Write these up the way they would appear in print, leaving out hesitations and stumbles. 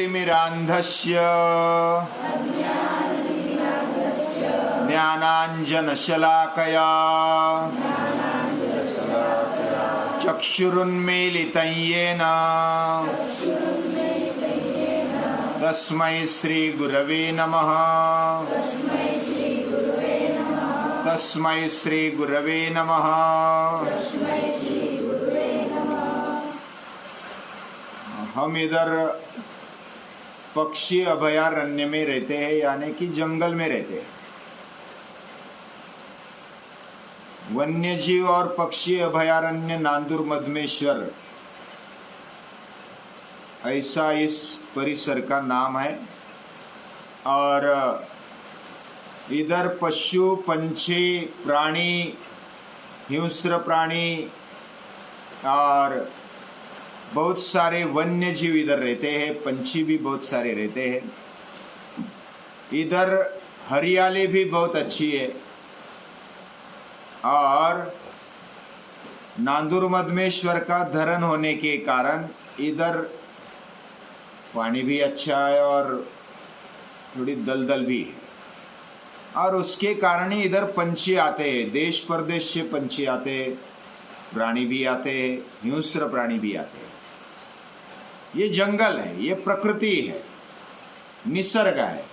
अज्ञानतिमिरान्धस्य ज्ञानाञ्जनशलाकया चक्षुरुन्मीलितं येन तस्मै श्रीगुरवे नमः। तस्मै श्रीगुरवे नमः। हम इधर पक्षी अभयारण्य में रहते हैं, यानी कि जंगल में रहते हैं। वन्यजीव और पक्षी अभयारण्य नांदूर मधमेश्वर, ऐसा इस परिसर का नाम है। और इधर पशु पंछी प्राणी, हिंस्र प्राणी और बहुत सारे वन्य जीव इधर रहते हैं। पंछी भी बहुत सारे रहते हैं। इधर हरियाली भी बहुत अच्छी है। और नांदूर मधमेश्वर का धरण होने के कारण इधर पानी भी अच्छा है और थोड़ी दलदल भी है। और उसके कारण ही इधर पंछी आते हैं, देश परदेश से पंछी आते हैं, प्राणी भी आते हैं, हिंस्र प्राणी भी आते हैं। ये जंगल है, ये प्रकृति है, निसर्ग है।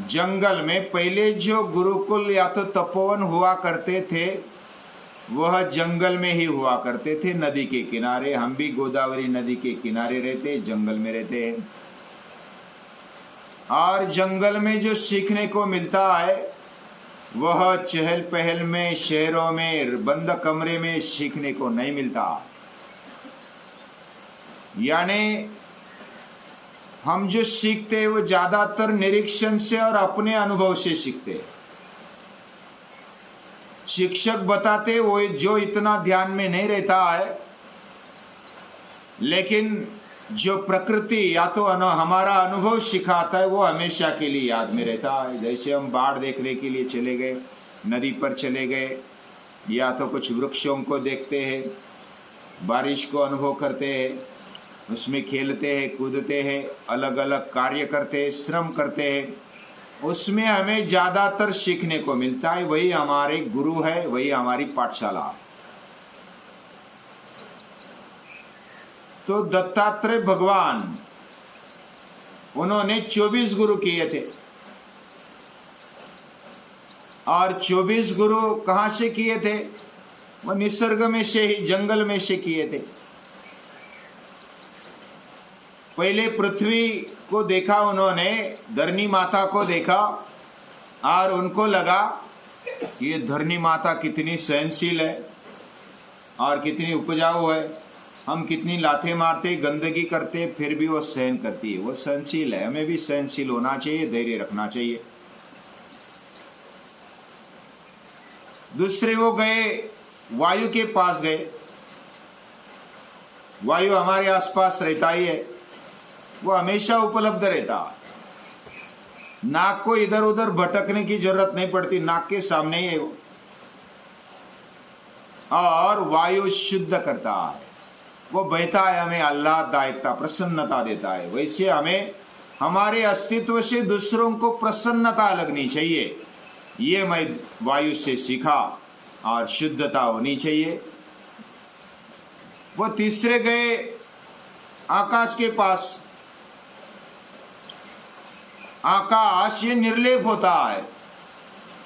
जंगल में पहले जो गुरुकुल या तो तपोवन हुआ करते थे, वह जंगल में ही हुआ करते थे, नदी के किनारे। हम भी गोदावरी नदी के किनारे रहते, जंगल में रहते हैं। और जंगल में जो सीखने को मिलता है वह चहल पहल में, शहरों में, बंद कमरे में सीखने को नहीं मिलता। यानी हम जो सीखते हैं वो ज्यादातर निरीक्षण से और अपने अनुभव से सीखते हैं। शिक्षक बताते वो जो इतना ध्यान में नहीं रहता है, लेकिन जो प्रकृति या तो हमारा अनुभव सिखाता है वो हमेशा के लिए याद में रहता है। जैसे हम बाढ़ देखने के लिए चले गए, नदी पर चले गए, या तो कुछ वृक्षों को देखते हैं, बारिश को अनुभव करते हैं, उसमें खेलते हैं, कूदते हैं, अलग अलग कार्य करते हैं, श्रम करते हैं, उसमें हमें ज्यादातर सीखने को मिलता है। वही हमारे गुरु है, वही हमारी पाठशाला। तो दत्तात्रेय भगवान, उन्होंने 24 गुरु किए थे। और 24 गुरु कहां से किए थे? वो निसर्ग में से ही, जंगल में से किए थे। पहले पृथ्वी को देखा उन्होंने, धरणी माता को देखा, और उनको लगा कि ये धरणी माता कितनी सहनशील है और कितनी उपजाऊ है। हम कितनी लाते मारते, गंदगी करते, फिर भी वो सहन करती है, वो सहनशील है। हमें भी सहनशील होना चाहिए, धैर्य रखना चाहिए। दूसरे वो गए, वायु के पास गए। वायु हमारे आसपास रहता ही है, वो हमेशा उपलब्ध रहता। नाक को इधर उधर भटकने की जरूरत नहीं पड़ती, नाक के सामने ही है वो। और वायु शुद्ध करता है, वो बहता है, हमें आह्लाददायकता, प्रसन्नता देता है। वैसे हमें हमारे अस्तित्व से दूसरों को प्रसन्नता लगनी चाहिए। ये मैं वायु से सीखा, और शुद्धता होनी चाहिए। वो तीसरे गए आकाश के पास। आकाश ये निर्लेप होता है,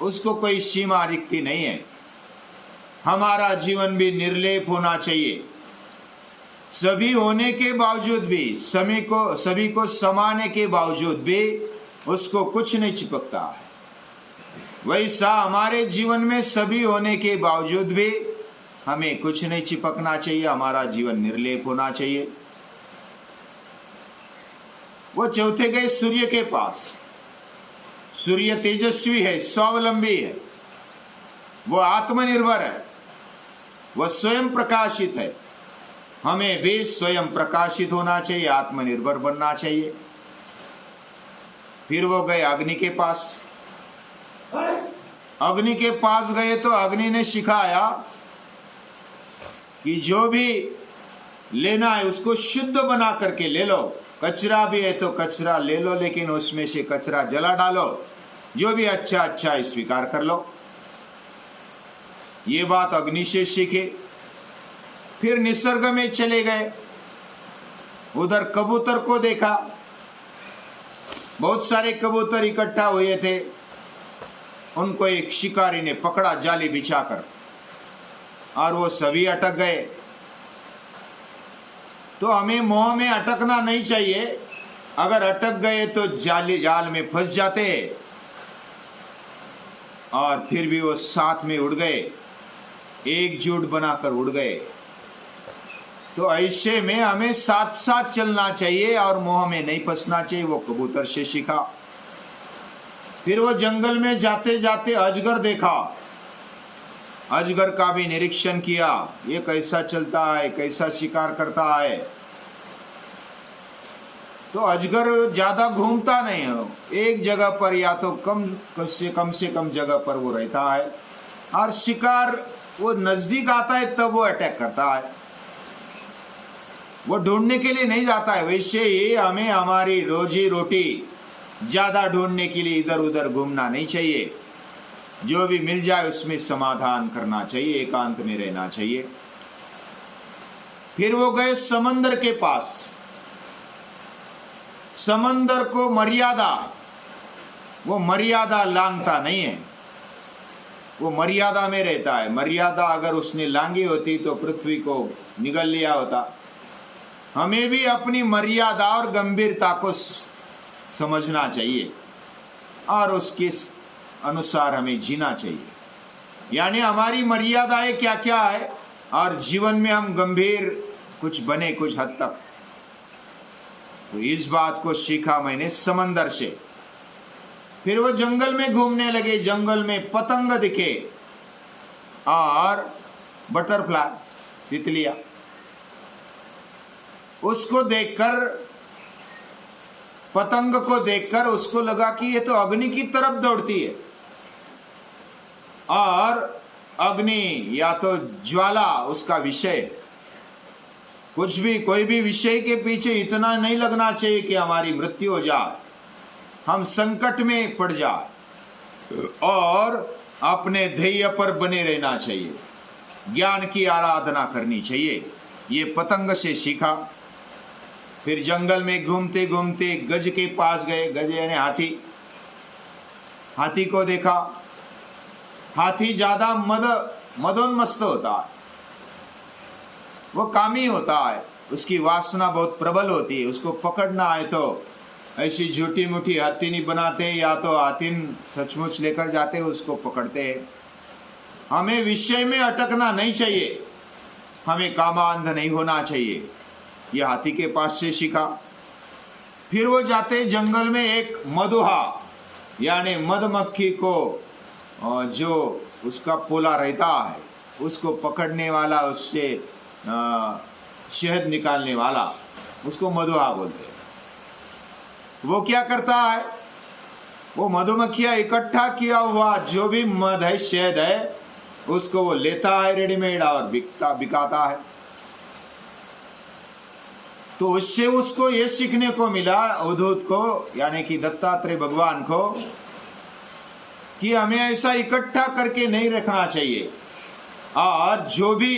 उसको कोई सीमा रिक्ति नहीं है। हमारा जीवन भी निर्लेप होना चाहिए। सभी होने के बावजूद भी, सभी को समाने के बावजूद भी उसको कुछ नहीं चिपकता है। वैसा हमारे जीवन में सभी होने के बावजूद भी हमें कुछ नहीं चिपकना चाहिए। हमारा जीवन निर्लेप होना चाहिए। वो चौथे गए सूर्य के पास। सूर्य तेजस्वी है, स्वावलंबी है, वो आत्मनिर्भर है, वह स्वयं प्रकाशित है। हमें भी स्वयं प्रकाशित होना चाहिए, आत्मनिर्भर बनना चाहिए। फिर वो गए अग्नि के पास। अग्नि के पास गए तो अग्नि ने सिखाया कि जो भी लेना है उसको शुद्ध बना करके ले लो। कचरा भी है तो कचरा ले लो, लेकिन उसमें से कचरा जला डालो, जो भी अच्छा अच्छा है स्वीकार कर लो। ये बात अग्नि से सीखे। फिर निसर्ग में चले गए, उधर कबूतर को देखा, बहुत सारे कबूतर इकट्ठा हुए थे। उनको एक शिकारी ने पकड़ा जाली बिछाकर, और वो सभी अटक गए। तो हमें मोह में अटकना नहीं चाहिए। अगर अटक गए तो जाल में फंस जाते, और फिर भी वो साथ में उड़ गए, एकजुट बनाकर उड़ गए। तो ऐसे में हमें साथ साथ चलना चाहिए और मोह में नहीं फंसना चाहिए। वो कबूतर से सीखा। फिर वो जंगल में जाते जाते अजगर देखा, अजगर का भी निरीक्षण किया, ये कैसा चलता है, कैसा शिकार करता है। तो अजगर ज्यादा घूमता नहीं है, एक जगह पर या तो कम से कम जगह पर वो रहता है, और शिकार वो नजदीक आता है तब वो अटैक करता है, वो ढूंढने के लिए नहीं जाता है। वैसे ही हमें हमारी रोजी रोटी ज्यादा ढूंढने के लिए इधर उधर घूमना नहीं चाहिए। जो भी मिल जाए उसमें समाधान करना चाहिए, एकांत में रहना चाहिए। फिर वो गए समंदर के पास। समंदर को मर्यादा, वो मर्यादा लांघता नहीं है, वो मर्यादा में रहता है। मर्यादा अगर उसने लांघी होती तो पृथ्वी को निगल लिया होता। हमें भी अपनी मर्यादा और गंभीरता को समझना चाहिए और उसके अनुसार हमें जीना चाहिए। यानी हमारी मर्यादाएं क्या क्या है, और जीवन में हम गंभीर कुछ बने कुछ हद तक। तो इस बात को सीखा मैंने समंदर से। फिर वो जंगल में घूमने लगे। जंगल में पतंग दिखे और बटरफ्लाई, तितलियां। उसको देखकर, पतंग को देखकर उसको लगा कि ये तो अग्नि की तरफ दौड़ती है, और अग्नि या तो ज्वाला उसका विषय। कुछ भी, कोई भी विषय के पीछे इतना नहीं लगना चाहिए कि हमारी मृत्यु हो जाए, हम संकट में पड़ जाए, और अपने ध्येय पर बने रहना चाहिए, ज्ञान की आराधना करनी चाहिए। ये पतंग से सीखा। फिर जंगल में घूमते घूमते गज के पास गए। गज यानी हाथी। हाथी को देखा। हाथी ज्यादा मदोन्मस्त होता है, वो कामी होता है, उसकी वासना बहुत प्रबल होती है। उसको पकड़ना है तो ऐसी झूठी मूठी हाथी नहीं बनाते, या तो हाथी सचमुच लेकर जाते उसको पकड़ते हैं। हमें विषय में अटकना नहीं चाहिए, हमें कामांध नहीं होना चाहिए। ये हाथी के पास से सीखा। फिर वो जाते जंगल में एक मधुहा यानी मधुमक्खी को, जो उसका पोला रहता है, उसको पकड़ने वाला, उससे शहद निकालने वाला, उसको मधुहा बोलते हैं। वो क्या करता है, वो मधुमक्खियां इकट्ठा किया हुआ जो भी मध है, शहद है, उसको वो लेता है रेडीमेड और बिकाता है। तो उससे उसको ये सीखने को मिला, अवधूत को यानी कि दत्तात्रेय भगवान को, कि हमें ऐसा इकट्ठा करके नहीं रखना चाहिए, और जो भी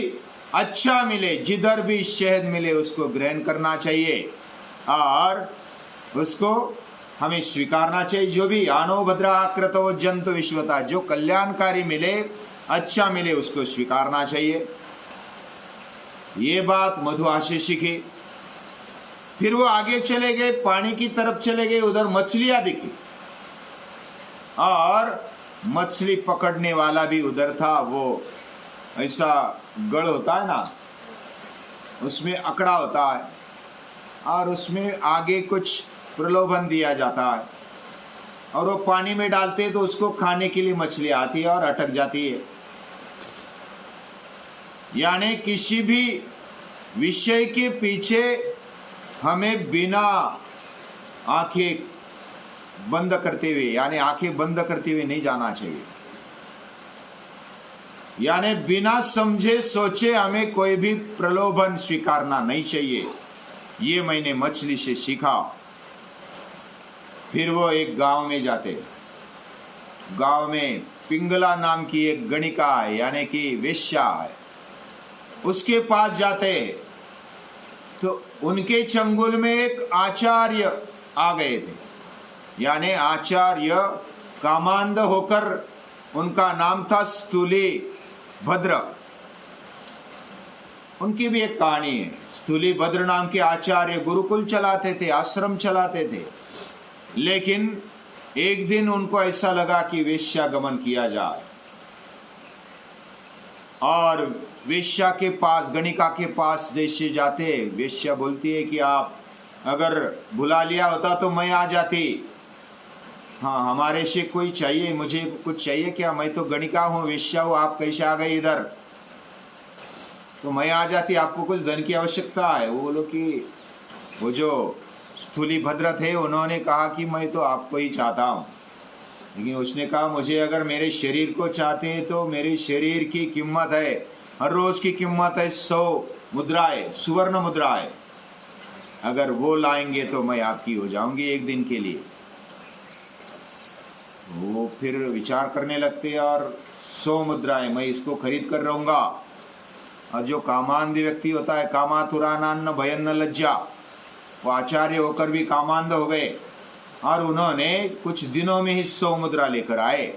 अच्छा मिले, जिधर भी शहद मिले उसको ग्रहण करना चाहिए, और उसको हमें स्वीकारना चाहिए। जो भी आनो भद्रा कृतो जंतु विश्वता, जो कल्याणकारी मिले, अच्छा मिले, उसको स्वीकारना चाहिए। ये बात मधुआ से सीखी। फिर वो आगे चले गए, पानी की तरफ चले गए। उधर मछलियां दिखी, और मछली पकड़ने वाला भी उधर था। वो ऐसा गढ़ होता है ना, उसमें अकड़ा होता है, और उसमें आगे कुछ प्रलोभन दिया जाता है, और वो पानी में डालते तो उसको खाने के लिए मछली आती है और अटक जाती है। यानी किसी भी विषय के पीछे हमें बिना आंखें बंद करते हुए, यानी आंखें बंद करते हुए नहीं जाना चाहिए। यानी बिना समझे सोचे हमें कोई भी प्रलोभन स्वीकारना नहीं चाहिए। ये मैंने मछली से सीखा। फिर वो एक गांव में जाते। गांव में पिंगला नाम की एक गणिका है, यानी कि वेश्या है। उसके पास जाते तो उनके चंगुल में एक आचार्य आ गए थे, यानी आचार्य कामांध होकर, उनका नाम था स्थूली भद्र। उनकी भी एक कहानी है। स्थूली भद्र नाम के आचार्य गुरुकुल चलाते थे, आश्रम चलाते थे। लेकिन एक दिन उनको ऐसा लगा कि वेश्यागमन किया जाए, और वेश्या के पास, गणिका के पास जैसे जाते, वेश्या बोलती है कि आप अगर बुला लिया होता तो मैं आ जाती। हाँ, हमारे से कोई चाहिए, मुझे कुछ चाहिए क्या? मैं तो गणिका हूँ, वेश्या हूँ, आप कैसे आ गए इधर? तो मैं आ जाती, आपको कुछ धन की आवश्यकता है। वो बोलो कि वो जो स्थूली भद्र थे, उन्होंने कहा कि मैं तो आपको ही चाहता हूँ। लेकिन उसने कहा मुझे अगर मेरे शरीर को चाहते हैं तो मेरे शरीर की कीमत है, हर रोज की कीमत है 100 मुद्राएं, सुवर्ण मुद्राएं। अगर वो लाएंगे तो मैं आपकी हो जाऊंगी एक दिन के लिए। वो फिर विचार करने लगते और 100 मुद्राएं मैं इसको खरीद कर रहूंगा। और जो कामांध व्यक्ति होता है, कामातुरानान्न भयन्न लज्जा, वो आचार्य होकर भी कामांध हो गए, और उन्होंने कुछ दिनों में ही 100 मुद्रा लेकर आए।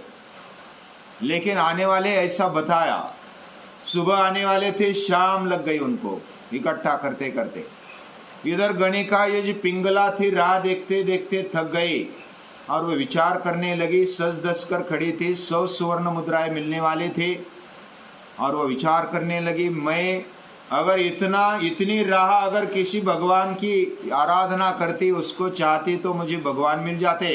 लेकिन आने वाले ऐसा बताया, सुबह आने वाले थे, शाम लग गई उनको इकट्ठा करते करते। इधर गणिका ये जो पिंगला थी, राह देखते देखते थक गई, और वो विचार करने लगी। सज धस कर खड़ी थी, 100 सुवर्ण मुद्राएं मिलने वाले थे, और वो विचार करने लगी, मैं अगर इतनी राह अगर किसी भगवान की आराधना करती, उसको चाहती, तो मुझे भगवान मिल जाते।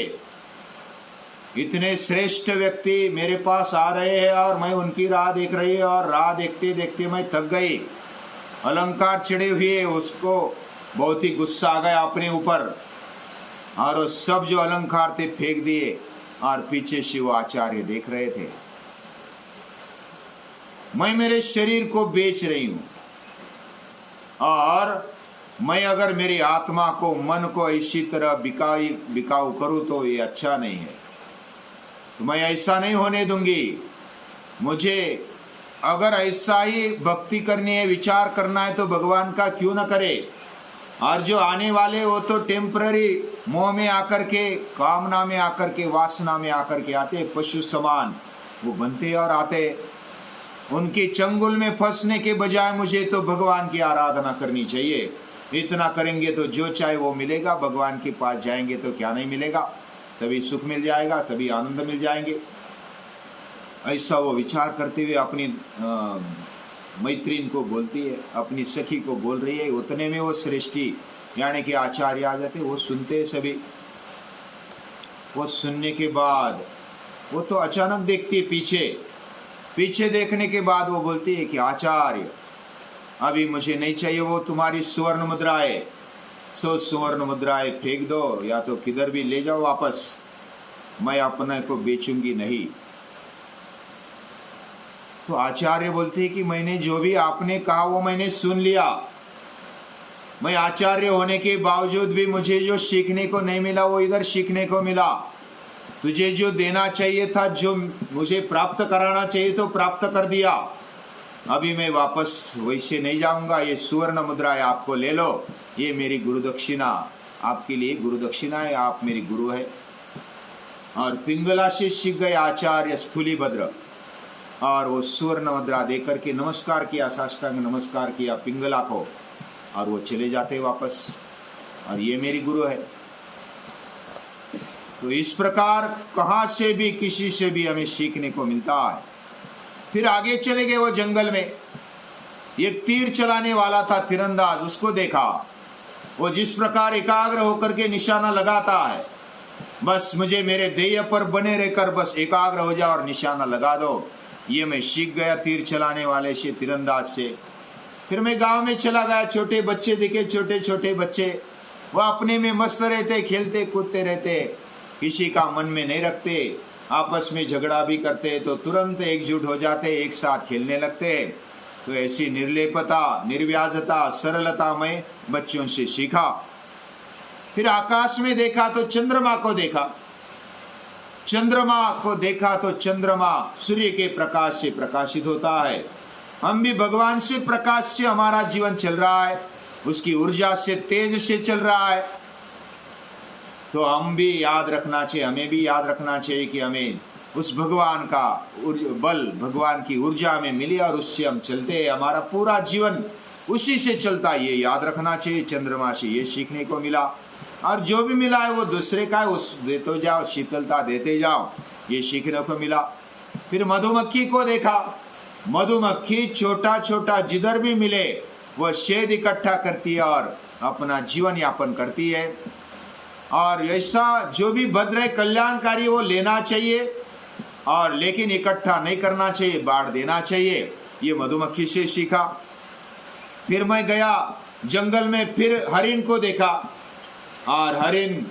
इतने श्रेष्ठ व्यक्ति मेरे पास आ रहे हैं और मैं उनकी राह देख रही है, और राह देखते देखते मैं थक गई। अलंकार चढ़े हुए, उसको बहुत ही गुस्सा आ गया अपने ऊपर, और वो सब जो अलंकार थे फेंक दिए, और पीछे शिव आचार्य देख रहे थे। मैं मेरे शरीर को बेच रही हूं, और मैं अगर मेरी आत्मा को, मन को इसी तरह बिकाऊ करूं तो ये अच्छा नहीं है। तो मैं ऐसा नहीं होने दूंगी। मुझे अगर ऐसा ही भक्ति करनी है, विचार करना है, तो भगवान का क्यों ना करे। और जो आने वाले वो तो टेम्पररी मोह में आकर के, कामना में आकर के, वासना में आकर के आते, पशु समान वो बनते और आते। उनके चंगुल में फंसने के बजाय मुझे तो भगवान की आराधना करनी चाहिए। इतना करेंगे तो जो चाहे वो मिलेगा। भगवान के पास जाएंगे तो क्या नहीं मिलेगा, सभी सुख मिल जाएगा, सभी आनंद मिल जाएंगे। ऐसा वो विचार करते हुए अपनी मैत्रीन को बोलती है, अपनी सखी को बोल रही है। उतने में वो श्रेष्ठी यानी कि आचार्य आ जाते, वो सुनते सभी। वो सुनने के बाद वो तो अचानक देखती है पीछे देखने के बाद वो बोलती है कि आचार्य अभी मुझे नहीं चाहिए वो तुम्हारी सुवर्ण मुद्राएं, 100 सुवर्ण मुद्राएं फेंक दो, या तो किधर भी ले जाओ वापस, मैं अपने को बेचूंगी नहीं। तो आचार्य बोलते हैं कि मैंने जो भी आपने कहा वो मैंने सुन लिया। मैं आचार्य होने के बावजूद भी मुझे जो सीखने को नहीं मिला वो इधर सीखने को मिला। तुझे जो देना चाहिए था, जो मुझे प्राप्त कराना चाहिए तो प्राप्त कर दिया। अभी मैं वापस वैसे नहीं जाऊंगा। ये सुवर्ण मुद्राएं आपको ले लो, ये मेरी गुरु दक्षिणा, आपके लिए गुरु दक्षिणा है, आप मेरी गुरु है। और पिंगला से सीख गए आचार्य स्थूलीभद्र, और वो सुवर्ण मुद्रा देकर के नमस्कार किया, साष्टांग नमस्कार किया पिंगला को, और वो चले जाते वापस, और ये मेरी गुरु है। तो इस प्रकार कहां से भी किसी से भी हमें सीखने को मिलता है। फिर आगे चले गए वो जंगल में। एक तीर चलाने वाला था तीरंदाज, उसको देखा। वो जिस प्रकार एकाग्र होकर के निशाना लगाता है, बस मुझे मेरे ध्येय पर बने रहकर बस एकाग्र हो जाओ और निशाना लगा दो, ये मैं सीख गया तीर चलाने वाले से, तीरंदाज से। फिर मैं गांव में चला गया, छोटे बच्चे दिखे, छोटे छोटे बच्चे, वो अपने में मस्त रहते, खेलते कूदते रहते, किसी का मन में नहीं रखते। आपस में झगड़ा भी करते हैं तो तुरंत एकजुट हो जाते, एक साथ खेलने लगते हैं। तो ऐसी निर्लेपता, निर्व्याजता, सरलता में बच्चों से सीखा। फिर आकाश में देखा तो चंद्रमा को देखा। चंद्रमा को देखा तो चंद्रमा सूर्य के प्रकाश से प्रकाशित होता है। हम भी भगवान से प्रकाश से हमारा जीवन चल रहा है, उसकी ऊर्जा से, तेज से चल रहा है। तो हम भी याद रखना चाहिए, हमें भी याद रखना चाहिए कि हमें उस भगवान का बल, भगवान की ऊर्जा हमें मिली और उससे हम चलते हैं, हमारा पूरा जीवन उसी से चलता है। ये याद रखना चाहिए। चंद्रमा से ये सीखने को मिला, और जो भी मिला है वो दूसरे का है, उस देते जाओ, शीतलता देते जाओ, ये सीखने को मिला। फिर मधुमक्खी को देखा। मधुमक्खी छोटा छोटा जिधर भी मिले वह शहद इकट्ठा करती है और अपना जीवन यापन करती है। और ऐसा जो भी भद्र है, कल्याणकारी, वो लेना चाहिए, और लेकिन इकट्ठा नहीं करना चाहिए, बांट देना चाहिए। ये मधुमक्खी से सीखा। फिर मैं गया जंगल में, फिर हरिण को देखा। और हरिण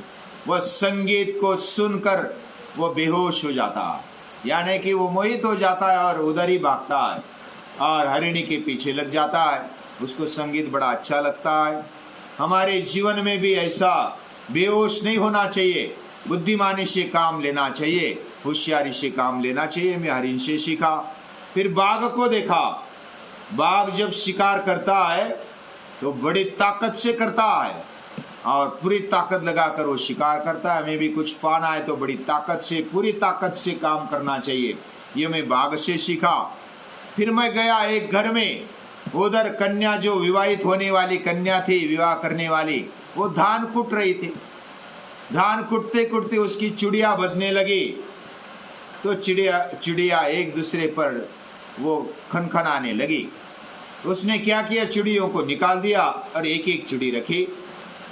वह संगीत को सुनकर वो बेहोश हो जाता है, यानी कि वो मोहित हो जाता है और उधर ही भागता है और हरिणी के पीछे लग जाता है। उसको संगीत बड़ा अच्छा लगता है। हमारे जीवन में भी ऐसा बेहोश नहीं होना चाहिए, बुद्धिमानी से काम लेना चाहिए, होशियारी से काम लेना चाहिए। मैं हरिण से सीखा। फिर बाघ को देखा। बाघ जब शिकार करता है तो बड़ी ताकत से करता है और पूरी ताकत लगाकर वो शिकार करता है। हमें भी कुछ पाना है तो बड़ी ताकत से, पूरी ताकत से काम करना चाहिए। ये मैं बाघ से सीखा। फिर मैं गया एक घर में, उधर कन्या, जो विवाहित होने वाली कन्या थी, विवाह करने वाली, वो धान कूट रही थी। धान कूटते कूटते उसकी चुड़िया बजने लगी। तो चिड़िया एक दूसरे पर वो खनखनाने लगी। उसने क्या किया, चिड़ियों को निकाल दिया और एक एक चिड़ी रखी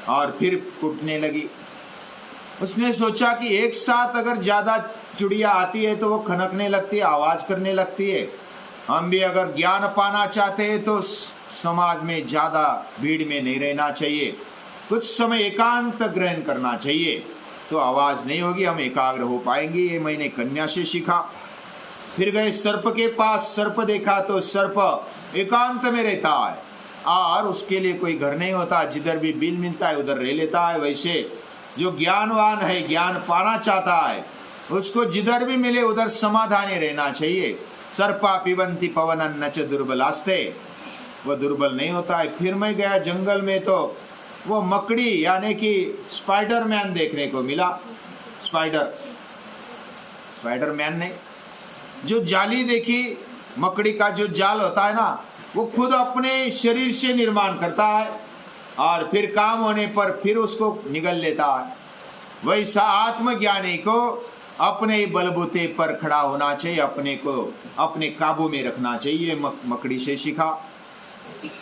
और फिर कूटने लगी। उसने सोचा कि एक साथ अगर ज्यादा चिड़िया आती है तो वो खनकने लगती है, आवाज करने लगती है। हम भी अगर ज्ञान पाना चाहते हैं तो समाज में ज्यादा भीड़ में नहीं रहना चाहिए, कुछ समय एकांत ग्रहण करना चाहिए, तो आवाज नहीं होगी, हम एकाग्र हो पाएंगे। ये मैंने कन्या से सीखा। फिर गए सर्प के पास। सर्प देखा तो सर्प एकांत में रहता है और उसके लिए कोई घर नहीं होता, जिधर भी बिल मिलता है उधर रह लेता है। वैसे जो ज्ञानवान है, ज्ञान पाना चाहता है, उसको जिधर भी मिले उधर समाधानी रहना चाहिए। सर्पा पिबंती पवनन न च दुर्बलास्ते, वो दुर्बल नहीं होता है। फिर मैं गया जंगल में तो वो मकड़ी यानी कि स्पाइडरमैन देखने को मिला। स्पाइडरमैन ने जो जाली देखी, मकड़ी का जो जाल होता है ना, वो खुद अपने शरीर से निर्माण करता है और फिर काम होने पर फिर उसको निगल लेता है। वैसा आत्मज्ञानी को अपने बलबूते पर खड़ा होना चाहिए, अपने को अपने काबू में रखना चाहिए। मकड़ी से सीखा।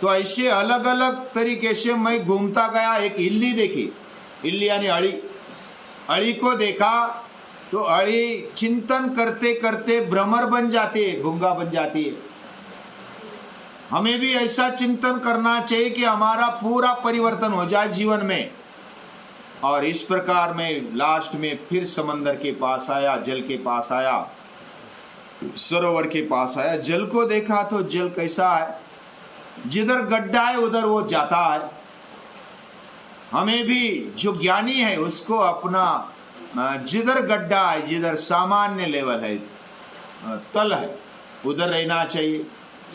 तो ऐसे अलग अलग तरीके से मैं घूमता गया। एक इल्ली देखी, इल्ली यानी अड़ी। अड़ी को देखा तो अड़ी चिंतन करते करते भ्रमर बन जाती है, गूंगा बन जाती है। हमें भी ऐसा चिंतन करना चाहिए कि हमारा पूरा परिवर्तन हो जाए जीवन में। और इस प्रकार में लास्ट में फिर समंदर के पास आया, जल के पास आया, सरोवर के पास आया। जल को देखा तो जल कैसा है, जिधर गड्ढा है उधर वो जाता है। हमें भी जो ज्ञानी है उसको अपना जिधर गड्ढा है, जिधर सामान्य लेवल है, तल है, उधर रहना चाहिए,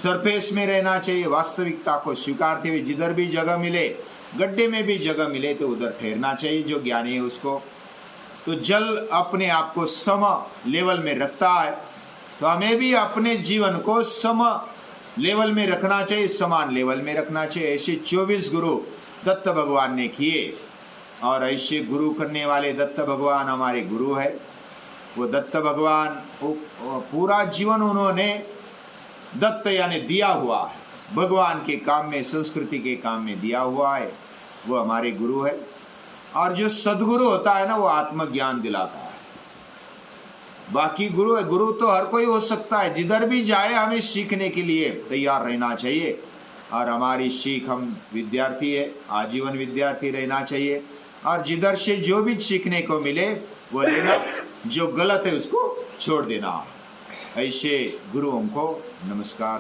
सरफेस में रहना चाहिए। वास्तविकता को स्वीकारते हुए जिधर भी जगह मिले, गड्ढे में भी जगह मिले तो उधर ठहरना चाहिए जो ज्ञानी है उसको। तो जल अपने आप को सम लेवल में रखता है, तो हमें भी अपने जीवन को सम लेवल में रखना चाहिए, समान लेवल में रखना चाहिए। ऐसे 24 गुरु दत्त भगवान ने किए और ऐसे गुरु करने वाले दत्त भगवान हमारे गुरु है। वो दत्त भगवान पूरा जीवन उन्होंने दत्त यानी दिया हुआ है, भगवान के काम में, संस्कृति के काम में दिया हुआ है, वो हमारे गुरु है। और जो सदगुरु होता है ना, वो आत्मज्ञान दिलाता है। बाकी गुरु है, गुरु तो हर कोई हो सकता है, जिधर भी जाए हमें सीखने के लिए तैयार रहना चाहिए। और हमारी सीख, हम विद्यार्थी है, आजीवन विद्यार्थी रहना चाहिए। और जिधर से जो भी सीखने को मिले वो लेना, जो गलत है उसको छोड़ देना। ऐसे गुरुओं को नमस्कार।